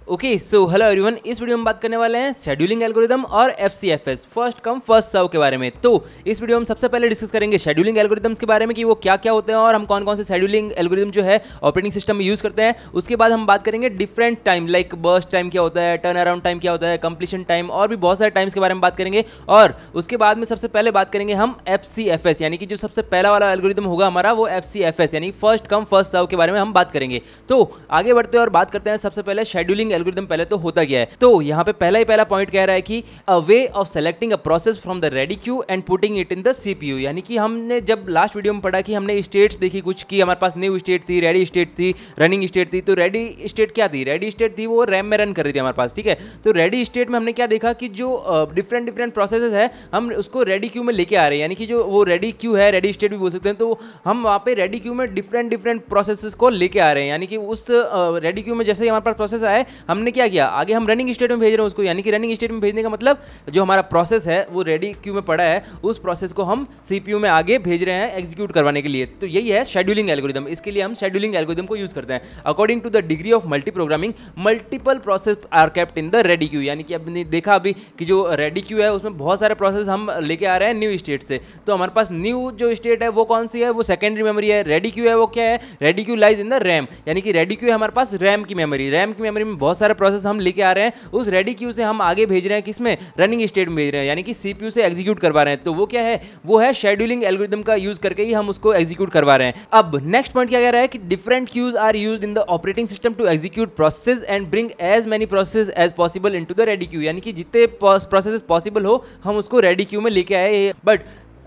Okay so hello everyone, इस video में बात करने वाले हैं शेड्यूलिंग एल्गोरिदम और FCFS first come first serve के बारे में। तो इस वीडियो में सबसे पहले डिस्कस करेंगे शेड्यूलिंग एल्गोरिदम्स के बारे में कि वो क्या क्या होते हैं और हम कौन कौन से शेड्यूलिंग एल्गोरिदम जो है ऑपरेटिंग सिस्टम में यूज़ करते हैं। उसके बाद हम बात करेंगे different time like burst time क्या होता है, टर्न अराउंड टाइम क्या होता है, कंप्लीशन टाइम और भी बहुत सारे टाइम्स के बारे में बात करेंगे। और उसके बाद में सबसे पहले बात करेंगे हम FCFS यानी कि जो सबसे पहला वाला एल्गोरिदम होगा हमारा वो FCFS यानी फर्स्ट कम फर्स्ट सर्व के बारे में हम बात करेंगे। तो आगे बढ़ते हैं और बात करते हैं सबसे पहले शेड्यूलिंग एल्गोरिदम पहले तो होता क्या है। तो यहाँ पे पहला पॉइंट कह रहा है कि a way of selecting a process from the ready queue and putting it in the CPU। यानी कि हमने जब लास्ट वीडियो में पढ़ा कि हमने स्टेट्स देखी कुछ कि हमारे पास न्यू स्टेट थी, रेडी स्टेट थी, रनिंग स्टेट थी। तो रेडी स्टेट क्या थी? रेडी स्टेट थी वो रैम में रन कर रही थी हमारे पास, ठीक है। तो रेडी स्टेट में हमने क्या देखा कि जो डिफरेंट प्रोसेसेस है हम उसको रेडी क्यू में लेके आ रहे हैं, यानी कि जो वो रेडी क्यू है, रेडी स्टेट भी बोल सकते हैं। तो हम वहाँ पे रेडी क्यू में डिफरेंट प्रोसेसेस को लेके आ रहे हैं, यानी कि उस रेडी क्यू में जैसे ही हमारे पास प्रोसेस आए हमने क्या किया, आगे हम रनिंग स्टेट में भेज रहे हैं उसको। यानी कि रनिंग स्टेट में भेजने का मतलब जो हमारा प्रोसेस है वो रेडी क्यू में पड़ा है, उस प्रोसेस को हम CPU में आगे भेज रहे हैं एग्जीक्यूट करवाने के लिए। तो यही है शेड्यूलिंग एल्गोरिदम। इसके लिए हम शेड्यूलिंग एल्गोरिदम को यूज करते हैं। According to the degree of multiprogramming multiple process are kept in the ready queue. यानी कि आपने देखा अभी कि जो रेडी क्यू है उसमें बहुत सारे प्रोसेस हम लेके आ रहे हैं न्यू स्टेट से। तो हमारे पास न्यू जो स्टेट है वो कौन सी है? वो सेकेंडरी मेमोरी है। रेडी क्यू है वो क्या है? Ready queue lies in the RAM. यानी कि रेडी क्यू है हमारे पास रैम की मेमोरी। रैम की मेमोरी में बहुत सारे प्रोसेस हम लेके आ रहे हैं, उस रेडी क्यू से हम आगे भेज रहे हैं किसमें? रनिंग स्टेट में भेज रहे हैं, यानी कि CPU से एग्जीक्यूट करवा रहे हैं। तो वो क्या है? वो है शेड्यूलिंग एल्गोरिदम का यूज करके ही हम उसको एग्जीक्यूट करवा रहे हैं। अब नेक्स्ट पॉइंट क्या कह रहा है कि different queues are used in the operating system to execute process and bring as many process as possible into the ready queue. यानी कि जितने प्रोसेस पॉसिबल हो हम उसको रेडी क्यू में लेके आए। बट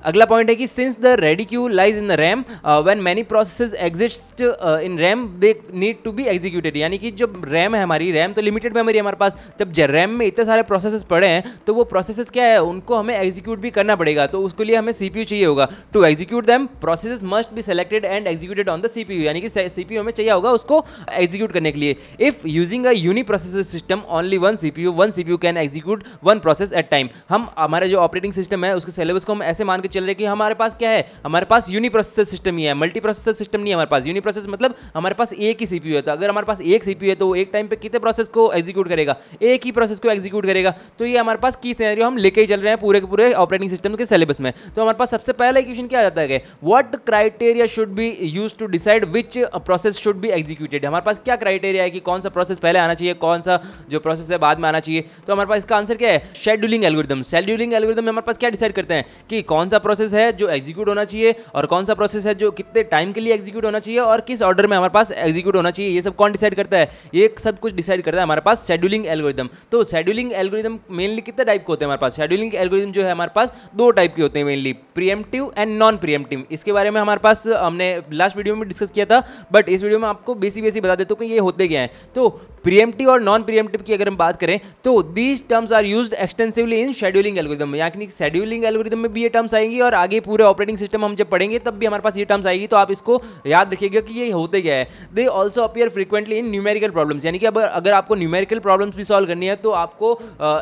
अगला पॉइंट है कि since the ready queue lies in the RAM when many processes exist in RAM they need to be executed. यानी कि जब रैम है हमारी, रैम तो लिमिटेड मेमोरी है हमारे पास, जब रैम में इतने सारे प्रोसेसेस पड़े हैं तो वो प्रोसेसेस क्या है उनको हमें एग्जीक्यूट भी करना पड़ेगा। तो उसके लिए हमें CPU चाहिए होगा। To execute them processes must be selected and executed on the CPU। यानी कि CPU हमें चाहिए होगा उसको एग्जीक्यूट करने के लिए। If using a uniprocessor system only one CPU can execute one process at time. हम हमारे जो ऑपरेटिंग सिस्टम है उसके सिलेबस को हम ऐसे मान के चल रहे हैं कि हमारे पास क्या है, हमारे पास यूनी प्रोसेसर सिस्टम ही है, मल्टी प्रोसेसर सिस्टम नहीं है हमारे पास। यूनी प्रोसेस मतलब हमारे पास एक ही CPU है। तो अगर हमारे पास एक CPU है तो एक टाइम पे कितने प्रोसेस को एग्जीक्यूट करेगा? एक ही प्रोसेस को एग्जीक्यूट करेगा। तो ये हमारे पास की सिनेरियो हम लेके ही चल रहे हैं पूरे के पूरे ऑपरेटिंग सिस्टम के सिलेबस में। तो हमारे पास सबसे पहला क्वेश्चन क्या आ जाता है, what criteria should be used to decide which process should be executed. हमारे पास क्या क्राइटेरिया है कि कौन सा प्रोसेस पहले आना चाहिए, कौन सा जो प्रोसेस है बाद में आना चाहिए। तो हमारे पास इसका आंसर क्या है? Scheduling algorithm. शेड्यूलिंग एल्गोरिदम में हमारे पास क्या डिसाइड करते हैं कि कौन सा प्रोसेस है जो एग्जीक्यूट होना चाहिए और कौन सा प्रोसेस है जो कितने टाइम के लिए एग्जीक्यूट होना चाहिए और किस ऑर्डर में हमारे पास एग्जीक्यूट होना चाहिए। ये सब कौन डिसाइड करता है? ये सब कुछ डिसाइड करता है हमारे पास शेड्यूलिंग एल्गोरिदम। तो शेड्यूलिंग एल्गोरिदम मेनली कितने टाइप के होते हैं हमारे पास? शेड्यूलिंग एल्गोरिदम जो है हमारे पास दो टाइप के होते हैं mainly, pre-emptive and non pre-emptive. इसके बारे में हमारे पास हमने लास्ट वीडियो में डिस्कस किया था, बट इस वीडियो में आपको बेसिक बता देता हूं कि ये होते क्या हैं। तो प्रीएम्प्टिव और नॉन प्रीएम्प्टिव की अगर हम बात करें तो these terms are used extensively in scheduling algorithm. यानी शेड्यूलिंग एल्गोरिदम में भी ये टर्म्स आएंगी और आगे पूरे ऑपरेटिंग सिस्टम हम जब पढ़ेंगे तब भी हमारे पास ये टर्म्स आएगी। तो आप इसको याद रखिएगा कि ये होते क्या है। They also appear frequently in numerical problems. यानी कि अगर आपको न्यूमेरिकल प्रॉब्लम्स भी सॉल्व करनी है तो आपको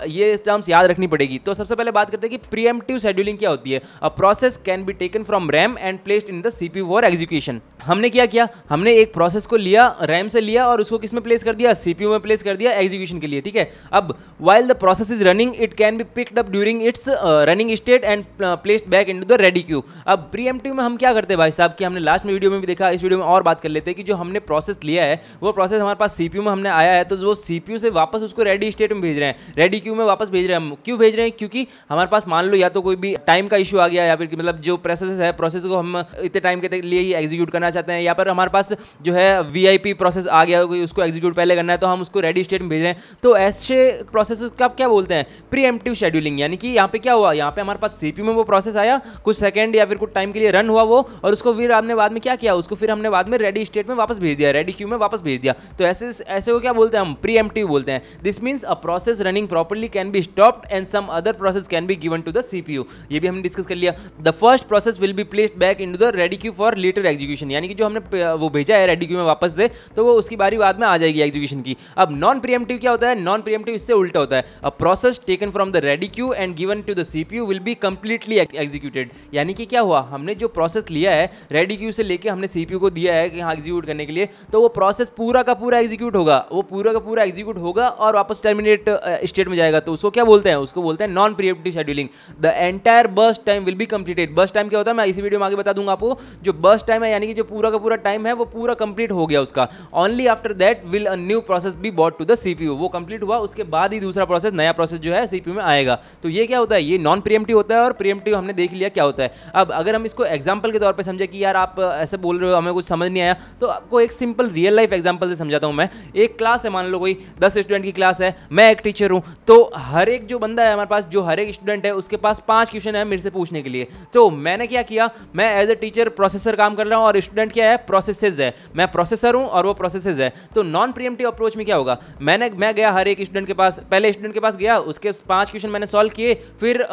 ये टर्म्स याद रखनी पड़ेगी। तो सबसे पहले बात करते हैं कि प्रीएम्प्टिव शेड्यूलिंग क्या होती है। A process can be taken from RAM and placed in the CPU for execution. हमने क्या किया, हमने एक प्रोसेस को लिया, रैम से लिया और उसको किस में प्लेस कर दिया? CPU में प्लेस कर दिया एग्जीक्यूशन के लिए, ठीक है। अब while the process is running it can be picked up during its running state and placed back into the ready Q. अब प्रीएम्प्टिव में हम क्या करते हैं भाई साहब कि हमने लास्ट में वीडियो में भी देखा, इस वीडियो में और बात कर लेते हैं कि जो हमने प्रोसेस लिया है वो प्रोसेस हमारे पास CPU में हमने आया है तो वो CPU से वापस उसको रेडी स्टेट में भेज रहे हैं, रेडी क्यू में वापस भेज रहे हैं। हम क्यों भेज रहे हैं? क्योंकि हमारे पास मान लो या तो कोई भी टाइम का इशू आ गया या फिर मतलब जो प्रोसेस है प्रोसेस को हम इतने टाइम के लिए ही एग्जीक्यूट करना चाहते हैं, या फिर हमारे पास जो है VIP प्रोसेस आ गया उसको एग्जीक्यूट पहले करना है तो हम उसको रेडी स्टेट में भेज रहे हैं। तो ऐसे प्रोसेस का क्या बोलते हैं? Pre-emptive scheduling. यानी कि यहाँ पे क्या हुआ, यहाँ पे हमारे पास CPU में वो प्रोसेस आया, कुछ सेकंड या फिर कुछ टाइम के लिए रन हुआ वो, और उसको फिर हमने बाद में क्या किया, उसको फिर हमने बाद में रेडी स्टेट में वापस भेज दिया, रेडी क्यू में वापस भेज दिया। तो ऐसे को क्या बोलते हैं हम? प्रीएम्प्टिव बोलते हैं। This means a process running properly can be stopped and some other process can be given to the CPU। ये भी हमने डिस्कस कर लिया। The first process will be placed back into the ready queue for later execution. यानी कि जो हमने वो भेजा है रेडी क्यू में वापस से तो वो उसकी बारी बाद में आ जाएगी एग्जीक्यूशन की। अब नॉन प्रीएम्प्टिव क्या होता है? नॉन प्रीएम्प्टिव इससे उल्टा होता है। A process taken from the ready queue and given to the CPU will be completely executed. यानी कि क्या हुआ, हमने जो प्रोसेस लिया है रेडी क्यू से लेके हमने सीपीयू को दिया है कि हाँ एग्जीक्यूट करने के लिए, तो वो प्रोसेस पूरा का पूरा एग्जीक्यूट होगा, वो पूरा का पूरा एग्जीक्यूट होगा और वापस टर्मिनेट स्टेट में जाएगा। तो उसको क्या बोलते हैं, उसको बोलते हैं non pre-emptive scheduling. The entire burst time will be completed. Burst time क्या होता है मैं इसी वीडियो में आगे बता दूंगा आपको। जो बर्स्ट टाइम है यानी कि जो पूरा का पूरा टाइम है वो पूरा कंप्लीट हो गया उसका। Only after that will a new process be bought to the CPU. वो कंप्लीट हुआ उसके बाद ही दूसरा प्रोसेस, नया प्रोसेस जो है सीपीयू में आएगा। तो ये क्या होता है, ये नॉन प्रीएम्प्टिव होता है और प्रीएम्प्टिव हमने देख लिया क्या होता है। अब अगर हम इसको एग्जांपल के तौर पे समझे कि यार आप ऐसे बोल रहे हो हमें कुछ समझ नहीं आया, तो आपको एक सिंपल रियल लाइफ एग्जांपल से समझाता हूं मैं। एक क्लास है, मान लो कोई 10 स्टूडेंट की क्लास है, मैं एक टीचर हूं, तो हर एक जो बंदा है हमारे पास, जो हर एक स्टूडेंट है उसके पास 5 क्वेश्चन है मेरे से पूछने के लिए। तो मैंने क्या किया, मैं एज ए टीचर प्रोसेसर काम कर रहा हूं और स्टूडेंट क्या है, प्रोसेसेस है। मैं प्रोसेसर हूं और वो प्रोसेसेस है। तो नॉन प्रीएम्प्टिव अप्रोच में क्या होगा, मैं गया हर एक स्टूडेंट के पास, पहले स्टूडेंट के पास गया, उसके 5 क्वेश्चन मैंने सॉल्व किए, फिर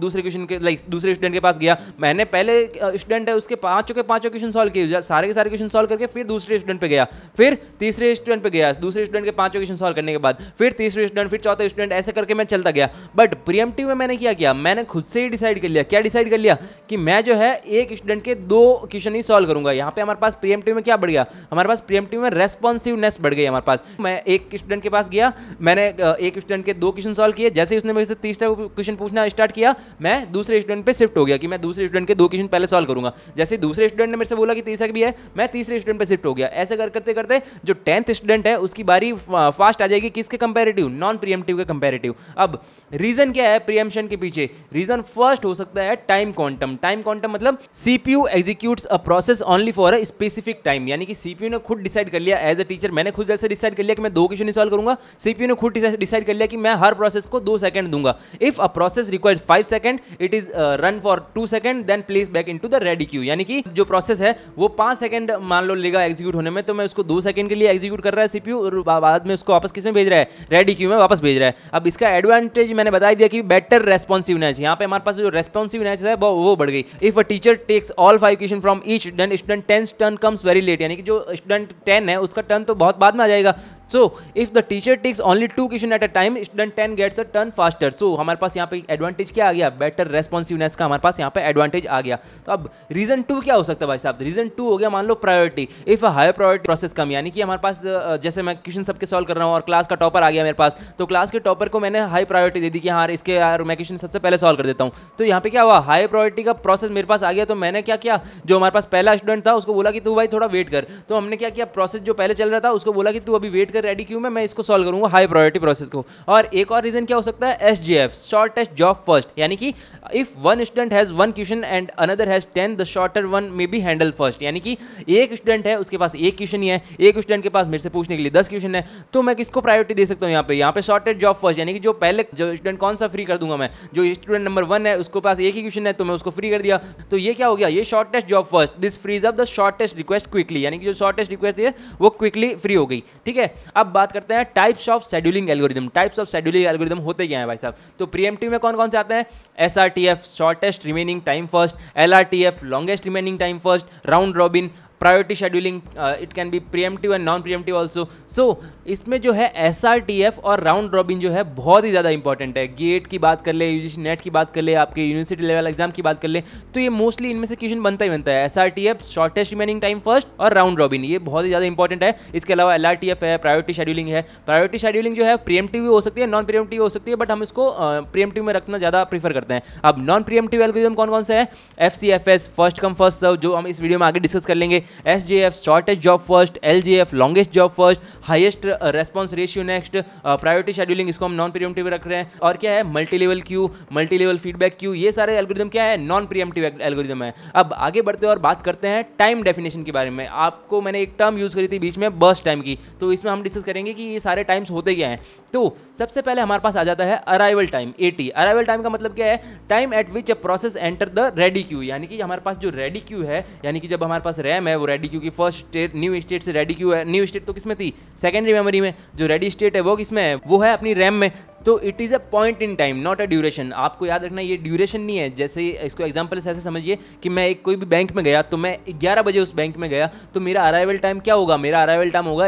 दूसरे क्वेश्चन के दूसरे स्टूडेंट के पास गया, मैंने पहले स्टूडेंट है उसके पांचों के पांचों क्वेश्चन सॉल्व किए, सारे के सारे क्वेश्चन सॉल्व करके फिर दूसरे स्टूडेंट पे गया, फिर तीसरे स्टूडेंट पे गया, दूसरे स्टूडेंट के पांचों क्वेश्चन सॉल्व करने के बाद फिर तीसरे स्टूडेंट, फिर चौथा स्टूडेंट, ऐसे करके मैं चलता गया। बट प्रीएम्प्टिव में मैंने क्या किया, मैंने खुद से ही डिसाइड कर लिया। क्या डिसाइड कर लिया कि मैं जो है एक स्टूडेंट के 2 क्वेश्चन ही सॉल्व करूंगा। यहाँ पे हमारे पास प्रीएम्प्टिव में क्या बढ़ गया, हमारे पास प्रीएम्प्टिव में रेस्पॉन्सिवनेस बढ़ गई हमारे पास। मैं एक स्टूडेंट के पास गया, मैंने एक स्टूडेंट के 2 क्वेश्चन सॉल्व किए, जैसे ही उसने मेरे से तीसरा क्वेश्चन पूछना स्टार्ट किया, मैं दूसरे स्टूडेंट पे शिफ्ट हो गया कि मैं दूसरे स्टूडेंट के 2 क्वेश्चन पहले सॉल्व करूंगा। जैसे दूसरे स्टूडेंट ने मेरे से बोला कि तीसरा भी है, मैं तीसरे स्टूडेंट पे शिफ्ट हो गया। ऐसे करते करते जो 10th स्टूडेंट है उसकी बारी फास्ट आ जाएगी, किसके कंपैरेटिव, नॉन प्रीएम्प्टिव के कंपैरेटिव। अब रीजन क्या है प्रीएम्प्शन के पीछे, रीजन फर्स्ट हो सकता है टाइम क्वांटम। टाइम क्वांटम मतलब CPU executes a process only for a specific time. यानी कि सीपीयू ने खुद डिसाइड कर लिया, एज अ टीचर मैंने खुद जैसे डिसाइड कर लिया कि मैं 2 क्वेश्चन ही सॉल्व करूंगा, सीपीयू ने खुद डिसाइड कर लिया कि मैं हर प्रोसेस को 2 सेकंड दूंगा। If a process requires 5 second it is run for 2 second then place back into the ready queue. यानी कि जो प्रोसेस है वो 5 सेकंड मान लो लेगा एग्जीक्यूट होने में, तो मैं उसको 2 सेकंड के लिए एग्जीक्यूट कर रहा है सीपीयू और बाद में उसको वापस किसमें भेज रहा है, रेडी क्यू में वापस भेज रहा है। अब इसका एडवांटेज मैंने बता दिया कि बेटर रेस्पॉन्सिवनेस। यहाँ पे हमारे पास जो रेस्पॉन्सिवनेस है वो बढ़ गई। If a teacher takes all 5 question from each student, student 10 turn comes very late. यानी कि जो स्टूडेंट 10 है उसका टर्न तो बहुत बाद में आ जाएगा। So if the teacher takes only 2 question at a time, student 10 gets a turn faster. So हमारे पास यहाँ पे एडवांटेज क्या आ गया, बेटर रेस्पॉन्सिवनेस का हमारे पास यहाँ पे एडवांटेज आ गया। तो अब रीजन 2 क्या हो सकता है भाई साहब, रीजन 2 हो गया मान लो priority. If a higher priority process come, यानी कि हमारे पास जैसे मैं क्वेश्चन सबके सॉल्व कर रहा हूँ और क्लास का टॉपर आ गया मेरे पास, तो क्लास के टॉपर को मैंने हाई प्रायोरिटी दे दी कि हाँ इसके यार मैं क्वेश्चन सबसे पहले सॉल्व कर देता हूँ। तो यहाँ पे क्या हुआ, हाई प्रायोरिटी का प्रोसेस मेरे पास आ गया। तो मैंने क्या किया, जो हमारे पास पहला स्टूडेंट था उसको बोला कि तू भाई थोड़ा वेट कर। तो हमने क्या किया, प्रोसेस जो पहले चल रहा था उसको बोला कि तू अभी वेट कर रेडी क्यू में, मैं इसको सॉल्व करूंगा हाई प्रायोरिटी प्रोसेस को। और एक और रीजन क्या हो सकता है, एसजेएफ, शॉर्टेस्ट जॉब फर्स्ट। यानी कि if one student has 1 question and another has 10, the shorter one may be handle first. यानी कि एक स्टूडेंट है उसके पास 1 क्वेश्चन ही है, एक स्टूडेंट के पास मेरे से पूछने के लिए 10 क्वेश्चन है, तो मैं किसको प्रायोरिटी दे सकता हूँ यहाँ पे शॉर्टेस्ट जॉब फर्स्ट। यानी कि जो पहले जो स्टूडेंट कौन सा फ्री कर दूंगा मैं, जो स्टूडेंट नंबर 1 है उसके पास 1 ही क्वेश्चन है तो मैं उसको फ्री कर दिया। तो ये क्या हो गया, ये shortest job first, this frees up the shortest request quickly. यानी कि जो शॉर्टेस्ट रिक्वेस्ट है वो क्विकली फ्री हो गई। ठीक है, अब बात करते हैं types of scheduling algorithm. Types of scheduling algorithm होते क्या है भाई साहब, तो प्रीएम्प्टिव में कौन कौन से आते हैं, SRTF, shortest remaining time first, LRTF, longest remaining time first, round robin, priority scheduling, it can be preemptive and non preemptive also. So इसमें जो है एसआरटीएफ और राउंड रॉबिन जो है बहुत ही ज़्यादा इंपॉर्टेंट है। गेट की बात कर ले, यूजीसी नेट की बात कर ले, आपके यूनिवर्सिटी लेवल एग्जाम की बात कर ले, तो ये मोस्टली इनमें से क्वेश्चन बनता ही बनता है। SRTF, shortest remaining time first, और राउंड रॉबिन, ये बहुत ही ज़्यादा इंपॉर्टेंट है। इसके अलावा एलआरटीएफ है, प्रायोरिटी शेड्यूलिंग है। प्रायोरिटी शेड्यूलिंग जो है प्रीएम्प्टिव भी हो सकती है, नॉन प्रीएम्प्टिव हो सकती है, बट हम इसको प्रीएम्प्टिव में रखना ज़्यादा प्रीफर करते हैं। अब नॉन प्रीएम्प्टिव एल्गोरिथम कौन कौन से है, FCFS, first come first serve, जो हम इस वीडियो में आगे डिस्कस कर लेंगे, SJF, shortest job first, LGF, longest job first, highest response ratio next, priority scheduling, इसको हम नॉन प्रीएम्प्टिव रख रहे हैं। और क्या है, multi level Q, multi level feedback queue, ये सारे एल्गोरिथम क्या है, नॉन प्रीएम्प्टिव एल्गोरिथम है। अब आगे बढ़ते हैं और बात करते हैं टाइम डेफिनेशन के बारे में। आपको मैंने एक टर्म यूज करी थी बीच में, बर्स्ट टाइम की, तो इसमें हम डिस्कस करेंगे कि ये सारे टाइम्स होते क्या हैं। तो सबसे पहले हमारे पास आ जाता है arrival time, eighty. Arrival time का मतलब क्या है, time eight which a process enter the ready queue. यानी कि हमारे पास जो रेडी क्यू है, यानी कि जब हमारे पास रैम है, वो रेडी क्यू की फर्स्ट स्टेट, न्यू स्टेट से रेडी क्यू है, न्यू स्टेट तो किसमें थी, सेकेंडरी मेमोरी में, जो रेडी स्टेट है वो किसमें है, वो है अपनी रैम में। तो it is a point in time not a duration. आपको याद रखना ये ड्यूरेशन नहीं है। जैसे इसको एग्जाम्पल से ऐसे समझिए कि मैं एक कोई भी बैंक में गया, तो मैं 11 बजे उस बैंक में गया, तो मेरा अराइवल टाइम क्या होगा, मेरा अराइवल टाइम होगा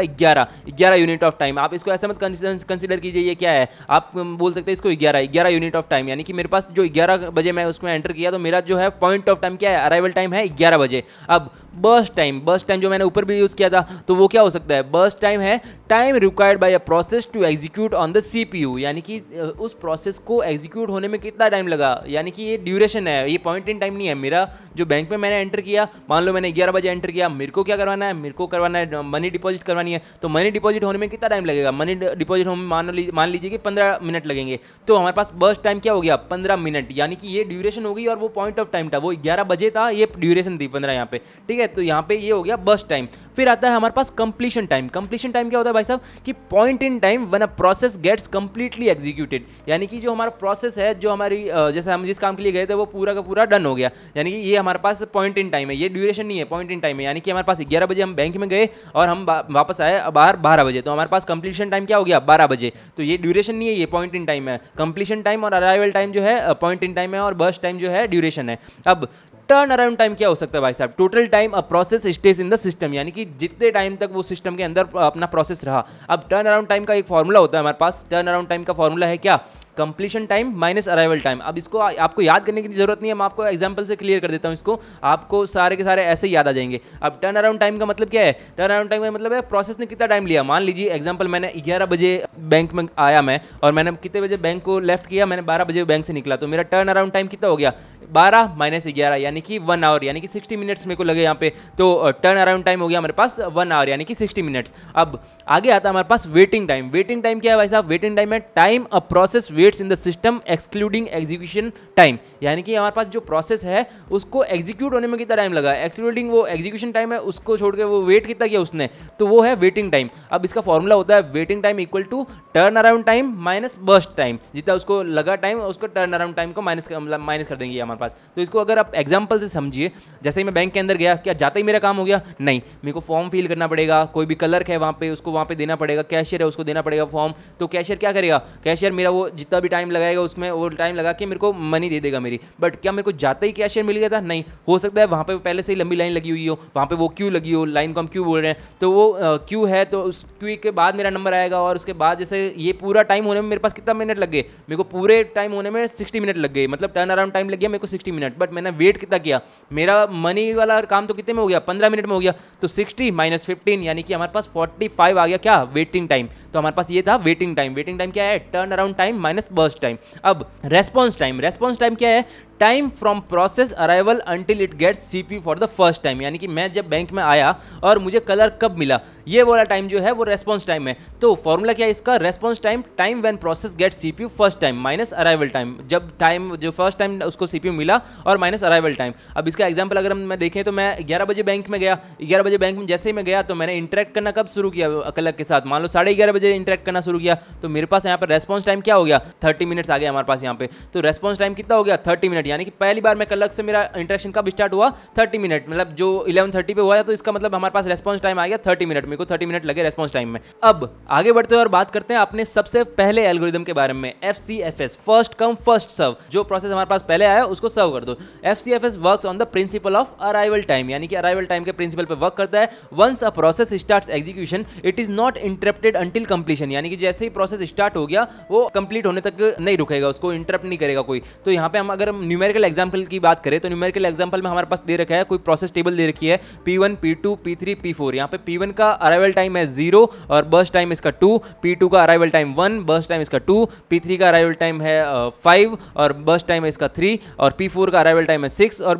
11 यूनिट ऑफ टाइम। आप इसको ऐसा मत कंसिडर कीजिए ये क्या है, आप बोल सकते हैं इसको 11 यूनिट ऑफ टाइम, यानी कि मेरे पास जो 11 बजे मैं उसमें एंटर किया, तो मेरा जो है पॉइंट ऑफ टाइम क्या है, अराइवल टाइम है 11 बजे। अब बर्स्ट टाइम जो मैंने ऊपर भी यूज़ किया था, तो वो क्या हो सकता है, बर्स्ट टाइम है time required by a process to execute on the CPU, यानी कि उस प्रोसेस को एग्जीक्यूट होने में कितना टाइम लगा, यानी कि ये ड्यूरेशन है, ये पॉइंट इन टाइम नहीं है। मेरा जो बैंक में मैंने एंटर किया, मान लो मैंने 11 बजे एंटर किया, मेरे को क्या करवाना है, मेरे को करवाना है मनी डिपॉजिट करवानी है, तो मनी डिपॉजिट होने में कितना टाइम लगेगा, मनी डिपॉजिट होने में मान लीजिए कि 15 मिनट लगेंगे, तो हमारे पास बर्स्ट टाइम क्या हो गया, 15 मिनट, यानी कि ये ड्यूरेशन हो गई और वो पॉइंट ऑफ टाइम था, वो 11 बजे था, ये ड्यूरेशन थी 15 यहाँ पे, ठीक है। तो यहाँ पे ये हो गया बर्स्ट टाइम। फिर आता है हमारे पास कंप्लीशन टाइम। कंप्लीशन टाइम क्या होता है भाई साहब, कि point in time when a process gets completely executed, यानी कि जो हमारा प्रोसेस है, जो हमारी जैसे हम जिस काम के लिए गए थे वो पूरा का पूरा डन हो गया, यानी कि ये हमारे पास पॉइंट इन टाइम है, ये ड्यूरेशन नहीं है, पॉइंट इन टाइम है। यानी कि हमारे पास 11 बजे हम बैंक में गए और हम वापस आए बाहर 12 बजे, तो हमारे पास कंप्लीशन टाइम क्या हो गया, 12 बजे। तो ये ड्यूरेशन नहीं है, ये पॉइंट इन टाइम है। कंप्लीशन टाइम और अराइवल टाइम जो है पॉइंट इन टाइम है, और बर्स्ट टाइम जो है ड्यूरेशन है। अब टर्न अराउंड टाइम क्या हो सकता है भाई साहब, total time a process stage in the system, यानी कि जितने टाइम तक वो सिस्टम के अंदर अपना प्रोसेस रहा। अब टर्न अराउंड टाइम का एक फॉर्मूला होता है हमारे पास, टर्न अराउंड टाइम का फॉर्मूला है क्या, completion time minus arrival time. अब इसको आपको याद करने की जरूरत नहीं है, मैं आपको एग्जांपल से क्लियर कर देता हूँ इसको, आपको सारे के सारे ऐसे ही याद आ जाएंगे। अब टर्न अराउंड टाइम का मतलब क्या है, टर्न अराउंड टाइम का मतलब है प्रोसेस ने कितना टाइम लिया। मान लीजिए एग्जांपल, मैंने 11 बजे बैंक में आया मैं, और मैंने कितने बजे बैंक को लेफ्ट किया, मैंने 12 बजे बैंक से निकला, तो मेरा टर्न अराउंड टाइम कितना हो गया, 12 माइनस 11, यानी कि 1 आवर, यानी कि 60 मिनट्स मेरे को लगे यहाँ पे। तो टर्न अराउंड टाइम हो गया हमारे पास 1 आवर, यानी कि 60 मिनट्स। अब आगे आता है हमारे पास वेटिंग टाइम। वेटिंग टाइम क्या है भाई साहब, वेटिंग टाइम है time a process waits in the system excluding execution time, यानी कि हमारे पास जो प्रोसेस है उसको एग्जीक्यूट होने में कितना टाइम लगा, एक्सक्लूडिंग वो एग्जीक्यूशन टाइम है, उसको छोड़ के वो वेट कितना किया उसने, तो वो है वेटिंग टाइम। अब इसका फॉर्मूला होता है waiting time equal to turn around time minus burst time, जितना उसको लगा टाइम उसको टर्न अराउंड टाइम को माइनस कर देंगे हमारे पास। तो इसको अगर आप एग्जांपल से समझिए, जैसे ही मैं बैंक के अंदर गया, क्या जाते ही मेरा काम हो गया, नहीं, मेरे को फॉर्म फिल करना पड़ेगा, कोई भी क्लर्क है वहाँ पे उसको वहाँ पे देना पड़ेगा, कैशियर है उसको देना पड़ेगा फॉर्म। तो कैशियर क्या करेगा, कैशियर मेरा वो जितना भी टाइम लगाएगा उसमें वो टाइम लगा के मेरे को मनी दे देगा मेरी। बट क्या मेरे को जाते ही कैशियर मिल गया था, नहीं, हो सकता है वहाँ पे पहले से ही लंबी लाइन लगी हुई हो, वहाँ पे वो क्यू लगी हो, लाइन को हम क्यू बोल रहे हैं, तो वो क्यू है, तो उस क्यू के बाद मेरा नंबर आएगा, और उसके बाद जैसे ये पूरा टाइम होने में मेरे पास कितना मिनट लग गए, मेरे को पूरे टाइम होने में 60 मिनट लग गए, मतलब टर्न अराउंड टाइम लग गया मेरे को 60 मिनट। बट मैंने वेट कितना किया, मेरा मनी वाला काम तो कितने में हो गया, 15 मिनट में हो गया, तो 60 माइनस 15, यानी कि हमारे पास 45 आ गया क्या, वेटिंग टाइम। तो हमारे पास ये था वेटिंग टाइम। वेटिंग टाइम क्या है, turn around time minus burst time. अब रेस्पॉन्स टाइम। रेस्पॉन्स टाइम क्या है, time from process arrival until it gets CPU for the first time, यानी कि मैं जब बैंक में आया और मुझे कलर कब मिला, ये वाला टाइम जो है वो रेस्पॉन्स टाइम है। तो फॉर्मूला क्या है इसका, response time time when process gets CPU first time minus arrival time, जब टाइम जो फर्स्ट टाइम उसको सीपीयू मिला, और माइनस अराइवल टाइम। अब इसका एग्जांपल अगर हम देखें तो मैं 11 बजे बैंक में गया, 11 बजे बैंक में जैसे ही मैं गया तो मैंने इंटरेक्ट करना कब शुरू किया कलर के साथ, मान लो 11:30 बजे इंटरेक्ट करना शुरू किया, तो मेरे पास यहाँ पर रेस्पॉन्स टाइम क्या हो गया, 30 मिनट्स आ गया हमारे पास यहाँ पे। तो रेस्पॉन्स टाइम कितना हो गया, 30 मिनट, यानी कि पहली बार कलर से मेरा इंटरेक्शन कब स्टार्ट हुआ, 30 मिनट, मतलब जो 11:30 पे हुआ है, तो इसका मतलब हमारे पास रेस्पॉन्स टाइम आ गया 30 मिनट, मेरे को 30 मिनट लगे रेस्पॉन्स टाइम में। अब आगे बढ़ते हैं और बात करते हैं अपने सबसे पहले एल्गोरिदम के बारे में, FCFS, first come first serve. जो प्रोसेस हमारे पास पहले आया उसको सर्व कर दो। FCFS works on the principle of arrival time, यानी कि अराइवल टाइम के प्रिंसिपल पे वर्क करता है। Once a process starts execution it is not interrupted until completion, यानी कि जैसे ही प्रोसेस स्टार्ट हो गया वो कंप्लीट होने तक नहीं रुकेगा, उसको इंटरप्ट नहीं करेगा कोई। तो यहाँ पे हम अगर न्यूमेरिकल एग्जांपल की बात करें तो न्यूमेरिकल एग्जांपल में हमारे पास दे रखा है, कोई प्रोसेस टेबल दे रखी है, P1 P2 P3 P4। यहाँ पे P1 का अराइवल टाइम है 0 और बर्स्ट टाइम इसका 2, P2 का अराइवल टाइम 1, बर्स्ट टाइम इसका 2, P3 का अराइवल टाइम है 5 और बर्स्ट टाइम है इसका 3, और P4 का अराइवल टाइम है 6 और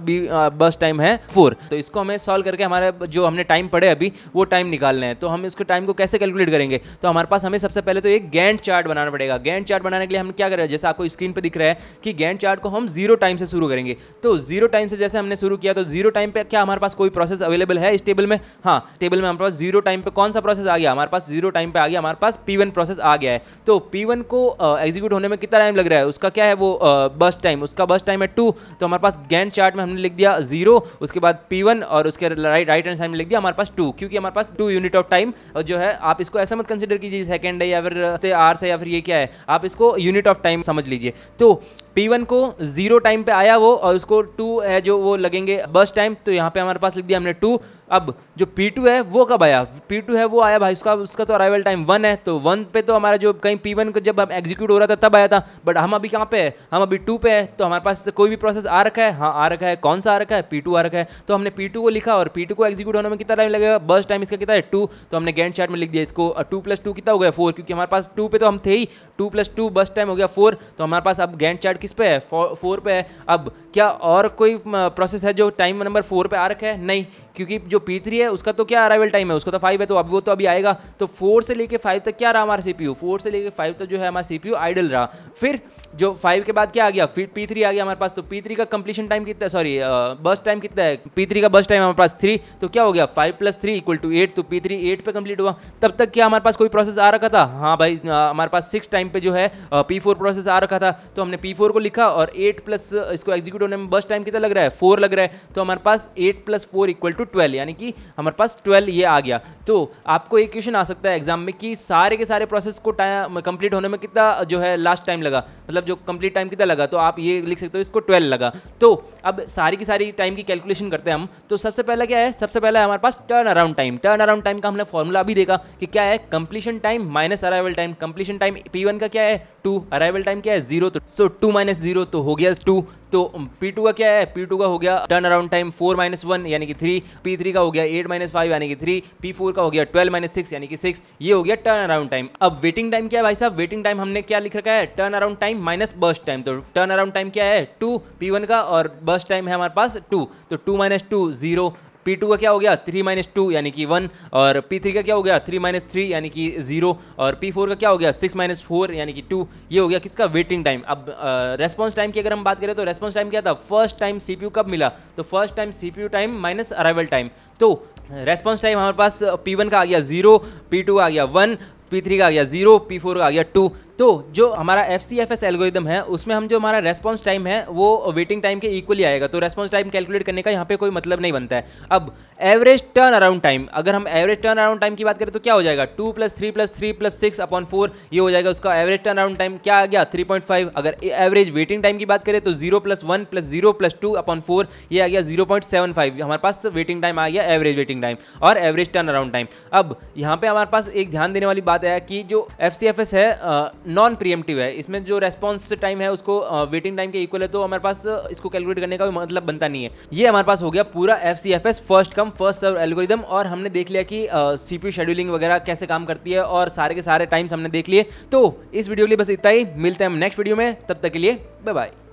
बर्स्ट टाइम है 4। तो इसको हमें सॉल्व करके हमारे जो हमने टाइम पढ़े अभी वो टाइम निकालना है। तो हम इसको टाइम को कैसे कैलकुलेट करेंगे, तो हमारे पास हमें सबसे पहले तो एक गैंट चार्ट बनाना पड़ेगा। गैंट चार्ट बनाने के लिए हम क्या करें, जैसे आपको स्क्रीन पर दिख रहा है कि गैंट चार्ट को हम 0 टाइम से शुरू करेंगे। तो 0 टाइम से जैसे हमने शुरू किया, तो 0 टाइम पे क्या हमारे पास कोई प्रोसेस अवेलेबल है इस टेबल में, हाँ टेबल में हमारे पास 0 टाइम पे कौन सा प्रोसेस आ गया, हमारे पास 0 टाइम पे आ गया हमारे पास P1 प्रोसेस आ गया है। तो P1 को एग्जीक्यूट होने में कितना टाइम लग रहा है, उसका क्या है वो बर्स्ट टाइम, उसका बर्स्ट टाइम है 2। तो हमारे पास गैंट चार्ट में हमने लिख दिया 0, उसके बाद P1 और उसके राइट हैंड साइड में लिख दिया हमारे पास 2, क्योंकि हमारे पास 2 यूनिट ऑफ टाइम जो है, आप इसको ऐसा मत कंसिडर कीजिए सेकंड है या फिर आवर्स है या फिर ये क्या है, आप इसको को यूनिट ऑफ टाइम समझ लीजिए। तो P1 को 0 टाइम पे आया वो, और उसको 2 है जो वो लगेंगे बर्स्ट टाइम, तो यहाँ पे हमारे पास लिख दिया हमने 2। अब जो P2 है वो कब आया, P2 है वो आया भाई, उसका तो अराइवल टाइम 1 है, तो 1 पे तो हमारा जो कहीं P1 को जब हम एग्जीक्यूट हो रहा था तब आया था, बट हम अभी कहाँ पे है, हम अभी 2 पे है, तो हमारे पास कोई भी प्रोसेस आ रखा है, हाँ आ रखा है, कौन सा आ रखा है, P2 आ रखा है, तो हमने P2 को लिखा, और P2 को एग्जीक्यूट होने में कितना टाइम लगेगा, बर्स्ट टाइम इसका कितना है 2, तो हमने गैंट चार्ट में लिख दिया इसको 2 + 2 कितना हो गया 4, क्योंकि हमारे पास 2 पे तो हम थे ही, 2 + 2 बर्स्ट टाइम हो गया 4, तो हमारे पास अब गैंट चार्ट किस पे है 4 पे है। अब क्या और कोई प्रोसेस है जो टाइम नंबर 4 पे आ रखा है, नहीं, क्योंकि जो P3 है उसका तो क्या अराइवल टाइम है, उसका तो 5 है, तो अब वो तो अभी आएगा, तो 4 से लेके 5 तक क्या रहा हमारा CPU, 4 से लेके 5 तक जो है हमारा CPU आइडल रहा। फिर जो 5 के बाद क्या आ गया, फिर P3 आ गया हमारे पास, तो P3 का कंप्लीशन टाइम कितना है, सॉरी बर्स्ट टाइम कितना है, P3 का बर्स्ट टाइम हमारे पास 3, तो क्या हो गया 5 + 3 = 8, तो P3 8 पे कंप्लीट हुआ। तब तक क्या हमारे पास कोई प्रोसेस आ रखा था, हाँ भाई हमारे पास 6 टाइम पे जो है P4 प्रोसेस आ रखा था, तो हमने P4 को लिखा, और 8 प्लस इसको एग्जीक्यूट होने में बर्स्ट टाइम कितना लग रहा है 4 लग रहा है, तो हमारे पास 8 + 4 = 12, यानी कि हमारे पास 12 ये आ गया। तो आपको एक क्वेश्चन आ सकता है एग्जाम में कि सारे के सारे प्रोसेस को कंप्लीट होने में कितना जो है लास्ट टाइम लगा, मतलब जो कंप्लीट टाइम कितना लगा, तो आप ये लिख सकते हो इसको 12 लगा। तो अब सारी की सारी टाइम की कैलकुलेशन करते हैं हम। तो सबसे पहला क्या है, सबसे पहला है हमारे पास turn around time. Turn around time का हमने फॉर्मूला भी देखा कि क्या है, completion time minus arrival time. Completion time P1 का क्या है 2, अराइवल टाइम क्या है 0, तो सो 2 - 0 तो हो गया 2। तो P2 का क्या है, P2 का हो गया टर्न अराउंड टाइम 4 - 1 यानी कि 3, P3 का हो गया 8 - 5 यानी कि 3, P4 का हो गया 12 - 6 यानी कि 6, ये हो गया टर्न अराउंड टाइम। अब वेटिंग टाइम क्या है भाई साहब, वेटिंग टाइम हमने क्या लिख रखा है, turn around time minus burst time. तो टर्न अराउंड टाइम क्या है 2 P1 का, और बर्स्ट टाइम है हमारे पास 2, तो 2 - 2 0, P2 का क्या हो गया 3 - 2 यानी कि 1, और P3 का क्या हो गया 3 - 3 यानी कि 0, और P4 का क्या हो गया 6 - 4 यानी कि 2, ये हो गया किसका वेटिंग टाइम। अब रेस्पॉन्स टाइम की अगर हम बात करें तो रेस्पॉन्स टाइम क्या था, फर्स्ट टाइम CPU कब मिला, तो first time CPU time minus arrival time. तो रेस्पॉन्स टाइम हमारे पास P1 का आ गया 0, P2 का आ गया 1, P3 का आ गया 0, P4 का आ गया 2। तो जो हमारा FCFS एल्गोरिदम है उसमें हम जो हमारा रेस्पॉन्स टाइम है वो वेटिंग टाइम के इक्वली आएगा, तो रेस्पॉन्स टाइम कैलकुलेट करने का यहाँ पे कोई मतलब नहीं बनता है। अब एवरेज टर्न अराउंड टाइम, अगर हम एवरेज टर्न अराउंड टाइम की बात करें तो क्या हो जाएगा 2 + 3 + 3 + 6/4, ये हो जाएगा उसका एवरेज टर्न अराउंड टाइम, क्या आ गया 3.5। अगर एवरेज वेटिंग टाइम की बात करें तो 0 + 1 + 0 + 2/4, ये आ गया 0.75, हमारे पास वेटिंग टाइम आ गया एवरेज वेटिंग टाइम और एवरेज टर्न अराउंड टाइम। अब यहाँ पे हमारे पास एक ध्यान देने वाली बात है कि जो FCFS है नॉन प्रीएम्प्टिव है, इसमें जो रेस्पॉन्स टाइम है उसको वेटिंग टाइम के इक्वल है, तो हमारे पास इसको कैलकुलेट करने का मतलब बनता नहीं है। ये हमारे पास हो गया पूरा FCFS first come first serve algorithm, और हमने देख लिया कि CPU शेड्यूलिंग वगैरह कैसे काम करती है, और सारे के सारे टाइम्स हमने देख लिए। तो इस वीडियो के लिए बस इतना ही, मिलते हैं हम नेक्स्ट वीडियो में, तब तक के लिए बाय बाय।